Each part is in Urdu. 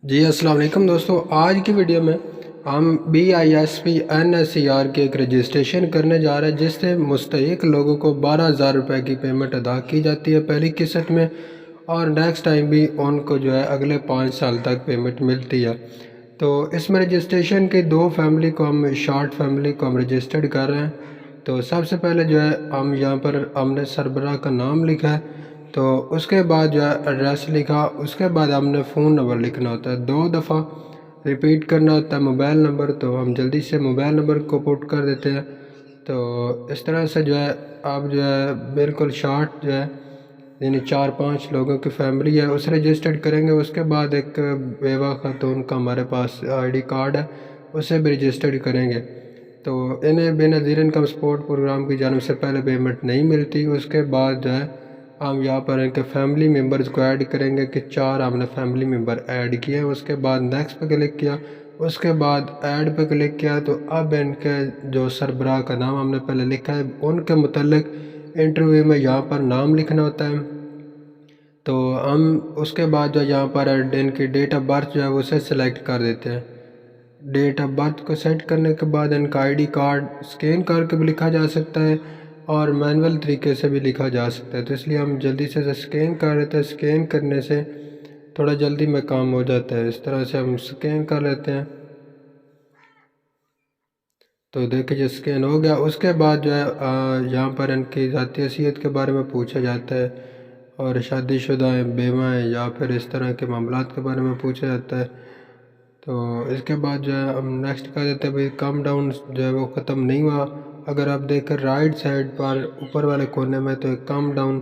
جی السلام علیکم دوستو، آج کی ویڈیو میں ہم BISP-NSER کے ایک رجسٹریشن کرنے جا رہے ہیں جس سے مستحق لوگوں کو 12,000 روپے کی پیمنٹ ادا کی جاتی ہے پہلی قسط میں، اور نیکسٹ ٹائم بھی ان کو اگلے 5 سال تک پیمنٹ ملتی ہے۔ تو اس میں رجسٹریشن کی 2 فیملی کو شارٹ فیملی کو ہم رجسٹرڈ کر رہے ہیں۔ تو سب سے پہلے ہم یہاں پر ہم نے سربراہ کا نام لکھا ہے، تو اس کے بعد ایڈریس لکھا، اس کے بعد ہم نے فون نمبر لکھنا ہوتا ہے، 2 دفعہ ریپیٹ کرنا ہوتا ہے موبائل نمبر۔ تو ہم جلدی سے موبائل نمبر کو پٹ کر دیتے ہیں۔ تو اس طرح سے آپ بالکل شارٹ یعنی 4-5 لوگوں کی فیملی ہے اسے رجسٹرڈ کریں گے۔ اس کے بعد ایک بیوہ خاتون کا ہمارے پاس ID کارڈ ہے، اسے بھی رجسٹرڈ کریں گے۔ تو انہیں بے نظیر انکم سپورٹ پروگرام کی جانب سے پہلے پیمنٹ نہیں ملتی۔ اس کے بعد ہم یہاں پر ان کے فیملی ممبرز کو ایڈ کریں گے کہ 4 ہم نے فیملی ممبر ایڈ کیے ہیں۔ اس کے بعد نیکسٹ پہ کلک کیا، اس کے بعد ایڈ پہ کلک کیا، تو اب ان کے جو سربراہ کا نام ہم نے پہلے لکھا ہے ان کے متعلق انٹرویو میں یہاں پر نام لکھنا ہوتا ہے۔ تو ہم اس کے بعد یہاں پر ان کی ڈیٹ آف برتھ اسے سلیکٹ کر دیتے ہیں۔ ڈیٹ آف برتھ کو سیٹ کرنے کے بعد ان کا ID کارڈ اسکین کر کے بھی لکھا جا سکتا ہے اور مینول طریقے سے بھی لکھا جا سکتا ہے، تو اس لیے ہم جلدی سے اسکین کر لیتے ہیں۔ اسکین کرنے سے تھوڑا جلدی میں کام ہو جاتا ہے، اس طرح سے ہم اسکین کر لیتے ہیں۔ تو دیکھیں اسکین ہو گیا۔ اس کے بعد یہاں پر ان کی ذاتی حیثیت کے بارے میں پوچھا جاتا ہے، اور شادی شدہ ہیں، بیوہ ہیں، یا پھر اس طرح کے معاملات کے بارے میں پوچھا جاتا ہے۔ تو اس کے بعد ہم نیکسٹ کر دیتے ہیں۔ کم ڈاؤن وہ ختم نہیں ہوا، اگر آپ دیکھیں رائٹ سائڈ پر اوپر والے کونے میں تو ایک کم ڈاؤن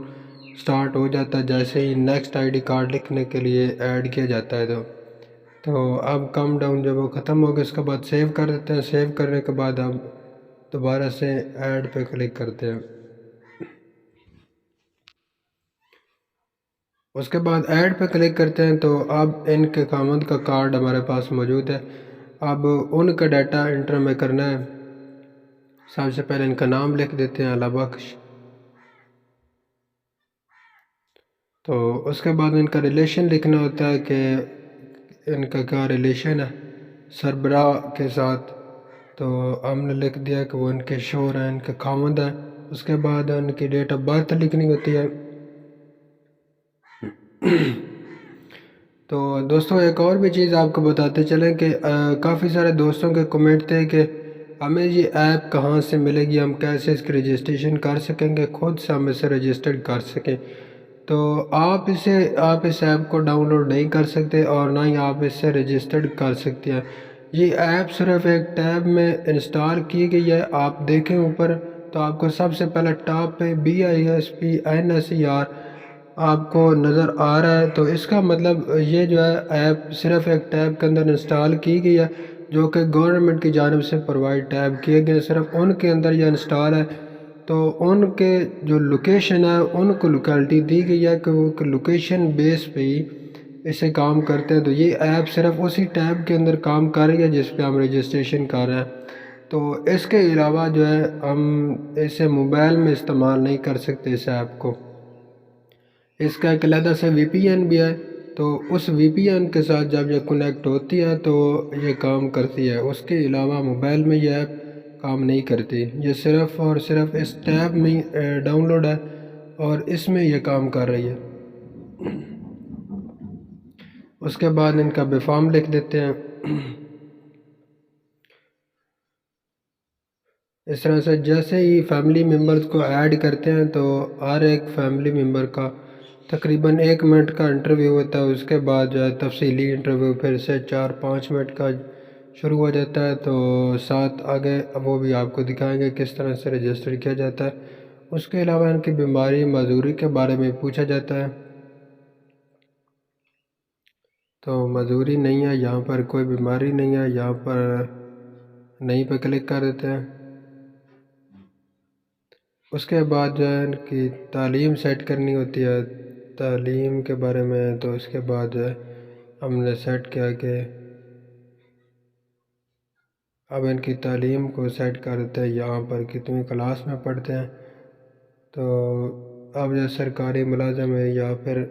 سٹارٹ ہو جاتا ہے جیسے ہی نیکسٹ ID کارڈ لکھنے کے لیے ایڈ کیا جاتا ہے۔ تو اب کم ڈاؤن وہ ختم ہو گیا، اس کے بعد سیو کر دیتے ہیں۔ سیو کرنے کے بعد اب دوبارہ سے ایڈ پہ کلک کرتے ہیں۔ اس کے بعد ایڈ پہ کلک کرتے ہیں تو اب ان کے خاوند کا کارڈ ہمارے پاس موجود ہے۔ اب ان کا ڈیٹا انٹر میں کرنا ہے۔ سب سے پہلے ان کا نام لکھ دیتے ہیں، اللہ بخش۔ تو اس کے بعد ان کا ریلیشن لکھنا ہوتا ہے کہ ان کا کیا ریلیشن ہے سربراہ کے ساتھ۔ تو ہم نے لکھ دیا کہ وہ ان کے شوہر ہیں، ان کے خاوند ہیں۔ اس کے بعد ان کی ڈیٹ آف برتھ لکھنی ہوتی ہے۔ تو دوستو ایک اور بھی چیز آپ کو بتاتے چلیں کہ کافی سارے دوستوں کے کمنٹ تھے کہ ہمیں یہ ایپ کہاں سے ملے گی، ہم کیسے اس کی رجسٹریشن کر سکیں گے، خود سے ہم اسے رجسٹرڈ کر سکیں۔ تو آپ اس ایپ کو ڈاؤن لوڈ نہیں کر سکتے اور نہ ہی آپ اس سے رجسٹرڈ کر سکتے ہیں۔ یہ ایپ صرف ایک ٹیب میں انسٹال کی گئی ہے۔ آپ دیکھیں اوپر تو آپ کو سب سے پہلے ٹاپ پہ BISP-NSER آپ کو نظر آ رہا ہے، تو اس کا مطلب یہ ایپ صرف ایک ٹیب کے اندر انسٹال کی گئی ہے جو کہ گورنمنٹ کی جانب سے پرووائڈ ٹیب کیے گئے، صرف ان کے اندر یہ انسٹال ہے۔ تو ان کے جو لوکیشن ہے ان کو لوکیلٹی دی گئی ہے کہ وہ لوکیشن بیس پہ ہی اسے کام کرتے ہیں۔ تو یہ ایپ صرف اسی ٹیب کے اندر کام کر رہی ہے جس پہ ہم رجسٹریشن کر رہے ہیں۔ تو اس کے علاوہ ہم اسے موبائل میں استعمال نہیں کر سکتے اس ایپ کو۔ اس کا ایک علیحدہ سے VPN بھی ہے، تو اس VPN کے ساتھ جب یہ کنیکٹ ہوتی ہے تو یہ کام کرتی ہے۔ اس کے علاوہ موبائل میں یہ ایپ کام نہیں کرتی، یہ صرف اور صرف اس ٹیب میں ڈاؤن لوڈ ہے اور اس میں یہ کام کر رہی ہے۔ اس کے بعد ان کا بفارم لکھ دیتے ہیں۔ اس طرح سے جیسے ہی فیملی ممبرز کو ایڈ کرتے ہیں تو ہر ایک فیملی ممبر کا تقریباً 1 منٹ کا انٹرویو ہوتا ہے۔ اس کے بعد تفصیلی انٹرویو پھر سے 4-5 منٹ کا شروع ہو جاتا ہے۔ تو ساتھ آگے وہ بھی آپ کو دکھائیں گے کس طرح سے رجسٹر کیا جاتا ہے۔ اس کے علاوہ ان کی بیماری معذوری کے بارے میں پوچھا جاتا ہے۔ تو معذوری نہیں ہے، یہاں پر کوئی بیماری نہیں ہے، یہاں پر نہیں پہ کلک کر دیتے ہیں۔ اس کے بعد ان کی تعلیم سیٹ کرنی ہوتی ہے، تعلیم کے بارے میں۔ تو اس کے بعد ہم نے سیٹ کیا کہ اب ان کی تعلیم کو سیٹ کر دیتے ہیں، یہاں پر کتنی کلاس میں پڑھتے ہیں۔ تو اب سرکاری ملازم ہے یا پھر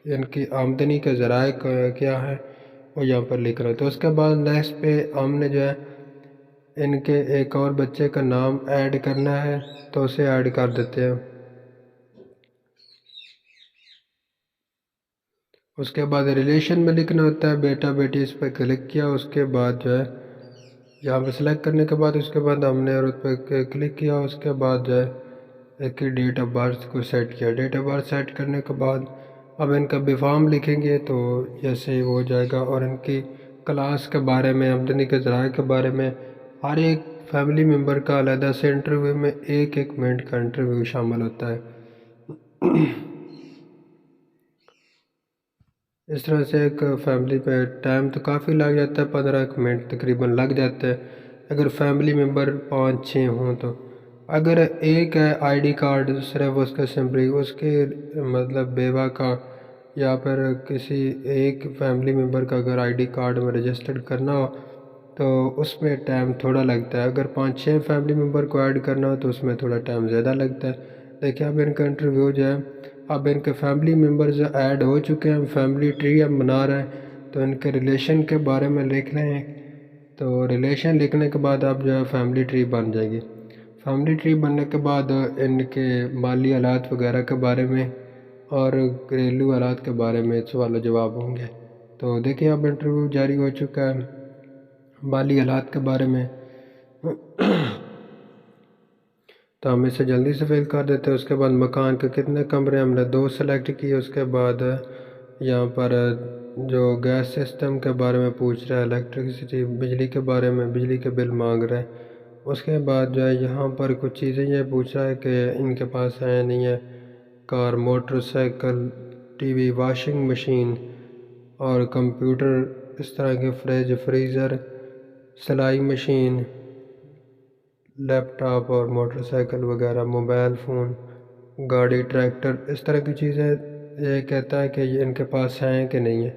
ان کی آمدنی کے ذرائع کیا ہے، وہ یہاں پر لکھ رہا ہے۔ تو اس کے بعد نیکسٹ پہ ہم نے جو ہے ان کے ایک اور بچے کا نام ایڈ کرنا ہے، تو اسے ایڈ کر دیتے ہیں۔ اس کے بعد ریلیشن میں لکھنا ہوتا ہے بیٹا بیٹی، اس پہ کلک کیا، اس کے بعد جو ہے یہاں پہ سلیکٹ کرنے کے بعد اس کے بعد ہم نے اس پہ کلک کیا، اس کے بعد جو ہے ایک ڈیٹ آف برتھ کو سیٹ کیا۔ ڈیٹ آف برتھ سیٹ کرنے کے بعد اب ان کا بفارم لکھیں گے تو جیسے ہی ہو جائے گا، اور ان کی کلاس کے بارے میں، آمدنی کے ذرائع کے بارے میں، ہر ایک فیملی ممبر کا علیحدہ سے انٹرویو میں 1 منٹ کا انٹرویو شامل ہوتا ہے۔ اس طرح سے ایک فیملی پہ ٹائم تو کافی لگ جاتا ہے، 15 منٹ تقریباً لگ جاتا ہے اگر فیملی ممبر 5-6 ہوں تو۔ اگر ایک ہے آئی ڈی کارڈ صرف اس کا سمپلی اس کے مطلب بیوہ کا یا پھر کسی ایک فیملی ممبر کا اگر آئی ڈی کارڈ میں رجسٹرڈ کرنا ہو تو اس میں ٹائم تھوڑا لگتا ہے۔ اگر 5-6 فیملی ممبر کو ایڈ کرنا ہو تو اس میں تھوڑا ٹائم زیادہ لگتا ہے۔ دیکھیں اب ان کا انٹرویو جو ہے، اب ان کے فیملی ممبرز ایڈ ہو چکے ہیں، فیملی ٹری ہم بنا رہے ہیں، تو ان کے ریلیشن کے بارے میں لکھ رہے ہیں۔ تو ریلیشن لکھنے کے بعد اب جو ہے فیملی ٹری بن جائے گی۔ فیملی ٹری بننے کے بعد ان کے مالی حالات وغیرہ کے بارے میں اور گھریلو حالات کے بارے میں سوال و جواب ہوں گے۔ تو دیکھیں اب انٹرویو جاری ہو چکا ہے۔ مالی حالات کے بارے میں تو ہم اسے جلدی سے فل کر دیتے ہیں۔ اس کے بعد مکان کے کتنے کمرے، ہم نے 2 سلیکٹ کیے۔ اس کے بعد یہاں پر جو گیس سسٹم کے بارے میں پوچھ رہا ہے، الیکٹرسٹی بجلی کے بارے میں، بجلی کے بل مانگ رہا ہے۔ اس کے بعد جو ہے یہاں پر کچھ چیزیں یہ پوچھ رہا ہے کہ ان کے پاس ہے نہیں ہے، car, motorcycle, TV, washing machine اور کمپیوٹر، اس طرح کے فریج، فریزر، سلائی مشین، لیپ ٹاپ اور موٹر سائیکل وغیرہ، موبائل فون، گاڑی، ٹریکٹر، اس طرح کی چیزیں یہ کہتا ہے کہ یہ ان کے پاس ہیں کہ نہیں ہے۔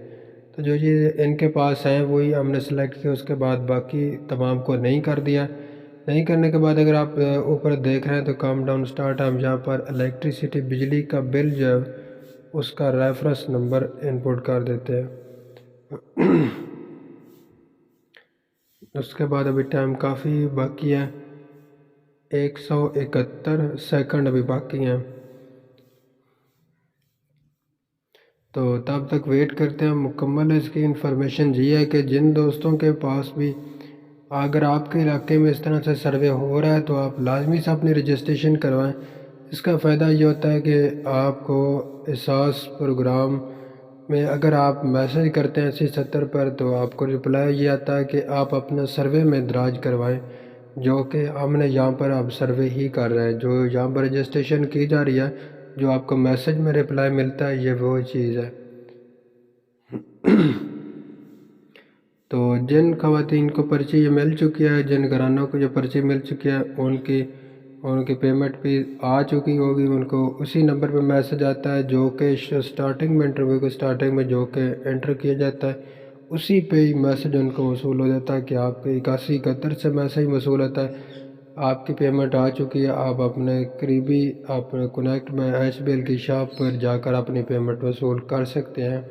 تو جو چیزیں ان کے پاس ہیں وہی ہم نے سلیکٹ کیا، اس کے بعد باقی تمام کو نہیں کر دیا۔ نہیں کرنے کے بعد اگر آپ اوپر دیکھ رہے ہیں تو کام ڈاؤن سٹارٹ، ہم جہاں پر الیکٹریسٹی بجلی کا بل جو ہے اس کا ریفرنس نمبر انپوٹ کر دیتے ہیں۔ اس کے بعد ابھی ٹائم کافی باقی ہے، 171 سیکنڈ ابھی باقی ہیں، تو تب تک ویٹ کرتے ہیں۔ مکمل اس کی انفارمیشن یہ ہے کہ جن دوستوں کے پاس بھی اگر آپ کے علاقے میں اس طرح سے سروے ہو رہا ہے تو آپ لازمی سے اپنی رجسٹریشن کروائیں۔ اس کا فائدہ یہ ہوتا ہے کہ آپ کو احساس پروگرام میں اگر آپ میسج کرتے ہیں 80-70 پر تو آپ کو رپلائی یہ آتا ہے کہ آپ اپنا سروے میں اندراج کروائیں، جو کہ ہم نے یہاں پر اب سروے ہی کر رہے ہیں۔ جو یہاں پر رجسٹریشن کی جا رہی ہے، جو آپ کو میسج میں رپلائی ملتا ہے، یہ وہ چیز ہے۔ تو جن خواتین کو پرچی یہ مل چکی ہے، جن گھرانوں کو یہ پرچی مل چکی ہے، ان کی پیمنٹ بھی آ چکی ہوگی، ان کو اسی نمبر پہ میسج آتا ہے جو کہ سٹارٹنگ میں انٹرویو کے سٹارٹنگ میں جو کہ انٹر کیا جاتا ہے، اسی پہ ہی میسج ان کو موصول ہو جاتا ہے کہ آپ کے 8171 سے میسج موصول ہوتا ہے، آپ کی پیمنٹ آ چکی ہے، آپ اپنے قریبی اپنے کنیکٹ میں ایچ بی ایل کی شاپ پر جا کر اپنی پیمنٹ وصول کر سکتے ہیں۔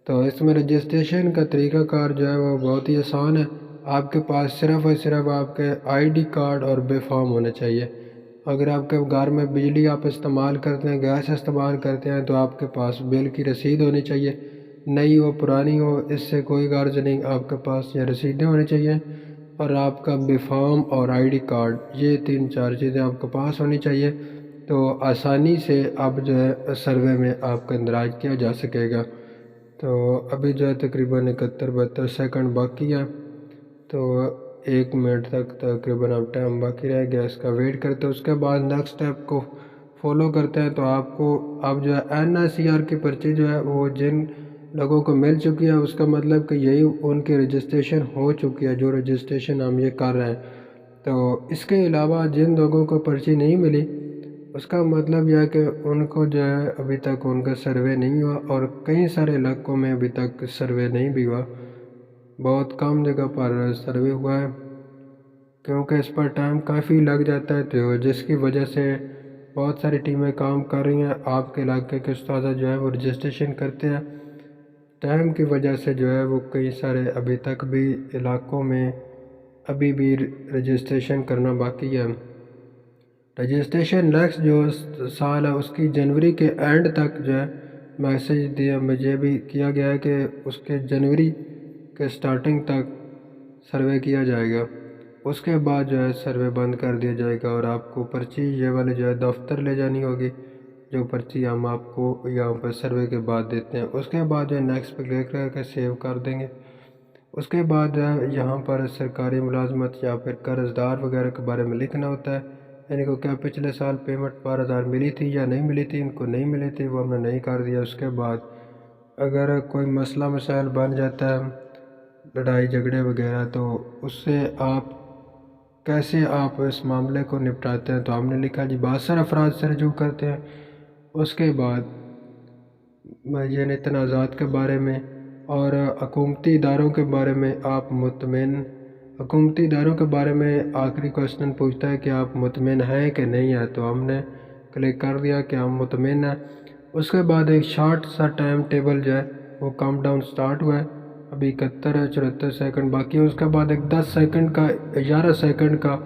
تو اس میں رجسٹریشن کا طریقہ کار جو ہے وہ بہت ہی آسان ہے۔ آپ کے پاس صرف اور صرف آپ کے آئی ڈی کارڈ اور بے فارم ہونا چاہیے۔ اگر آپ کے گھر میں بجلی آپ استعمال کرتے ہیں، گیس استعمال کرتے ہیں، تو آپ کے پاس بل کی رسید ہونی چاہیے، نئی ہو پرانی ہو اس سے کوئی غرض نہیں، آپ کے پاس یہ رسیدیں ہونی چاہیے، اور آپ کا بے فارم اور آئی ڈی کارڈ، یہ 3-4 چیزیں آپ کے پاس ہونی چاہیے، تو آسانی سے اب جو ہے سروے میں آپ کا اندراج کیا جا سکے گا۔ تو ابھی جو ہے تقریباً 71-72 سیکنڈ باقی ہے، تو 1 منٹ تک تقریباً اب ٹائم باقی رہ گیا، اس کا ویٹ کرتے ہیں۔ اس کے بعد نیکسٹ اسٹیپ کو فالو کرتے ہیں، تو آپ کو اب جو ہے NSER کی پرچی جو ہے وہ جن لوگوں کو مل چکی ہے، اس کا مطلب کہ یہی ان کی رجسٹریشن ہو چکی ہے، جو رجسٹریشن ہم یہ کر رہے ہیں۔ تو اس کے علاوہ جن لوگوں کو پرچی نہیں ملی، اس کا مطلب یہ ہے کہ ان کو جو ہے ابھی تک ان کا سروے نہیں ہوا، اور کئی سارے علاقوں میں ابھی تک سروے نہیں بھی ہوا، بہت کم جگہ پر سروے ہوا ہے، کیونکہ اس پر ٹائم کافی لگ جاتا ہے، تو جس کی وجہ سے بہت ساری ٹیمیں کام کر رہی ہیں۔ آپ کے علاقے کے استاد جو ہے وہ رجسٹریشن کرتے ہیں، ٹائم کی وجہ سے جو ہے وہ کئی سارے ابھی تک بھی علاقوں میں ابھی بھی رجسٹریشن کرنا باقی ہے۔ رجسٹریشن نیکسٹ جو سال ہے اس کی جنوری کے اینڈ تک جو ہے میسیج دیا مجھے بھی کیا گیا ہے کہ اس کے جنوری کے سٹارٹنگ تک سروے کیا جائے گا۔ اس کے بعد جو ہے سروے بند کر دیا جائے گا اور آپ کو پرچی یہ والے جو ہے دفتر لے جانی ہوگی، جو پرچی ہم آپ کو یہاں پر سروے کے بعد دیتے ہیں۔ اس کے بعد جو ہے نیکسٹ پہ کلک کر کے سیو کر دیں گے۔ اس کے بعد یہاں پر سرکاری ملازمت یا پھر قرض دار وغیرہ کے بارے میں لکھنا ہوتا ہے، یعنی کہ کیا پچھلے سال پیمنٹ 12,000 ملی تھی یا نہیں ملی تھی، ان کو نہیں ملی تھی، وہ ہم نے نہیں کر دیا۔ اس کے بعد اگر کوئی مسئلہ مسائل بن جاتا ہے، لڑائی جھگڑے وغیرہ، تو اس سے کیسے آپ اس معاملے کو نپٹاتے ہیں، تو ہم نے لکھا جی 72 افراد سے رجوع کرتے ہیں۔ اس کے بعد یعنی تنازعات کے بارے میں اور حکومتی اداروں کے بارے میں آپ مطمئن، حکومتی اداروں کے بارے میں آخری کوسچن پوچھتا ہے کہ آپ مطمئن ہیں کہ نہیں ہیں، تو ہم نے کلک کر دیا کہ ہم مطمئن ہیں۔ اس کے بعد ایک شارٹ سا ٹائم ٹیبل جو ہے وہ کاؤنٹ ڈاؤن سٹارٹ ہوا ہے، ابھی 71-74 سیکنڈ باقی ہے۔ اس کے بعد ایک 10 سیکنڈ کا 11 سیکنڈ کا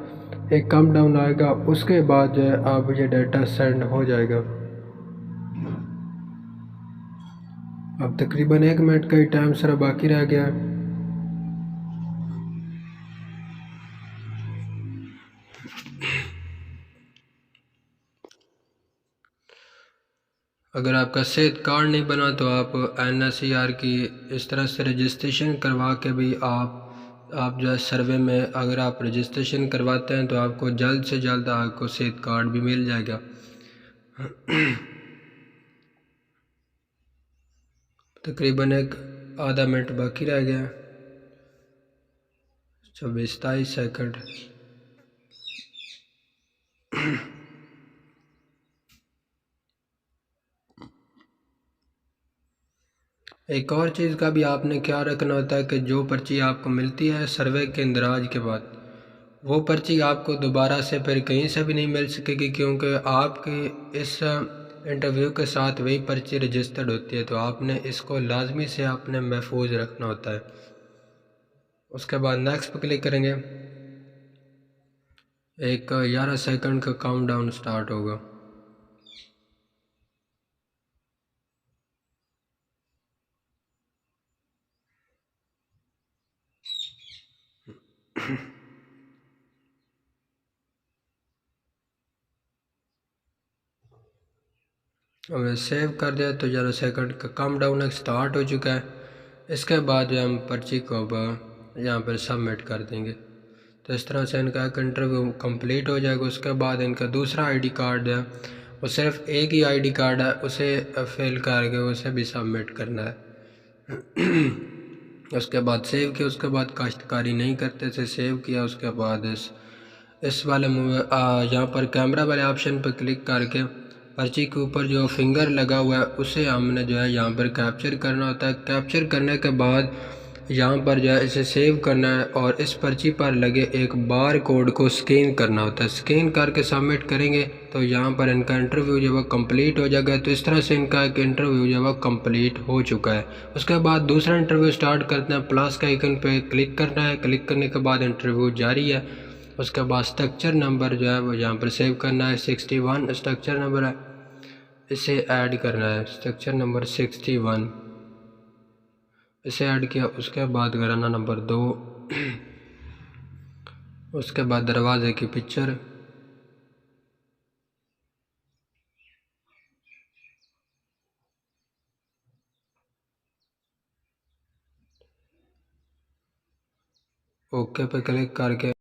ایک کاؤنٹ ڈاؤن آئے گا، اس کے بعد جو ہے اب یہ ڈیٹا سینڈ ہو جائے گا۔ اب تقریباً 1 منٹ کا ہی ٹائم صرف باقی رہ گیا ہے۔ اگر آپ کا صحت کارڈ نہیں بنا تو آپ NSER کی اس طرح سے رجسٹریشن کروا کے بھی آپ جو ہے سروے میں اگر آپ رجسٹریشن کرواتے ہیں تو آپ کو جلد سے جلد آپ کو صحت کارڈ بھی مل جائے گا۔ تقریباً ایک آدھا منٹ باقی رہ گیا، 24-27 سیکنڈ۔ ایک اور چیز کا بھی آپ نے خیال رکھنا ہوتا ہے کہ جو پرچی آپ کو ملتی ہے سروے کے اندراج کے بعد، وہ پرچی آپ کو دوبارہ سے پھر کہیں سے بھی نہیں مل سکے گی، کیونکہ آپ کی اس انٹرویو کے ساتھ وہی پرچی رجسٹرڈ ہوتی ہے، تو آپ نے اس کو لازمی سے آپ نے محفوظ رکھنا ہوتا ہے۔ اس کے بعد نیکسٹ پہ کلک کریں گے، ایک 11 سیکنڈ کا کاؤنٹ ڈاؤن سٹارٹ ہوگا۔ ہم نے سیو کر دیا تو 11 سیکنڈ کا کاؤنٹ ڈاؤن سٹارٹ ہو چکا ہے۔ اس کے بعد جو ہم پرچی کو یہاں پر سبمٹ کر دیں گے، تو اس طرح سے ان کا ایک انٹرویو کمپلیٹ ہو جائے گا۔ اس کے بعد ان کا دوسرا ID کارڈ ہے، وہ صرف ایک ہی ID کارڈ ہے، اسے فل کر کے اسے بھی سبمٹ کرنا ہے۔ اس کے بعد سیو کیا، اس کے بعد کاشتکاری نہیں کرتے تھے، سیو کیا۔ اس کے بعد اس والے یہاں پر کیمرہ والے آپشن پر کلک کر کے پرچی کے اوپر جو فنگر لگا ہوا ہے اسے ہم نے جو ہے یہاں پر کیپچر کرنا ہوتا ہے۔ کیپچر کرنے کے بعد یہاں پر جو ہے اسے سیو کرنا ہے اور اس پرچی پر لگے ایک بار کوڈ کو سکین کرنا ہوتا ہے۔ سکین کر کے سبمٹ کریں گے تو یہاں پر ان کا انٹرویو جو ہے کمپلیٹ ہو جائے گا۔ تو اس طرح سے ان کا ایک انٹرویو جو ہے کمپلیٹ ہو چکا ہے۔ اس کے بعد دوسرا انٹرویو سٹارٹ کرتے ہیں، پلس کا آئیکن پہ کلک کرنا ہے، کلک کرنے کے بعد انٹرویو جاری ہے۔ اس کے بعد اسٹرکچر نمبر جو ہے وہ یہاں پر سیو کرنا ہے، 61 اسٹرکچر نمبر ہے، اسے ایڈ کرنا ہے، اسٹرکچر نمبر 61 اسے ایڈ کیا۔ اس کے بعد گھرانہ نمبر 2، اس کے بعد دروازے کی پکچر، اوکے پہ کلک کر کے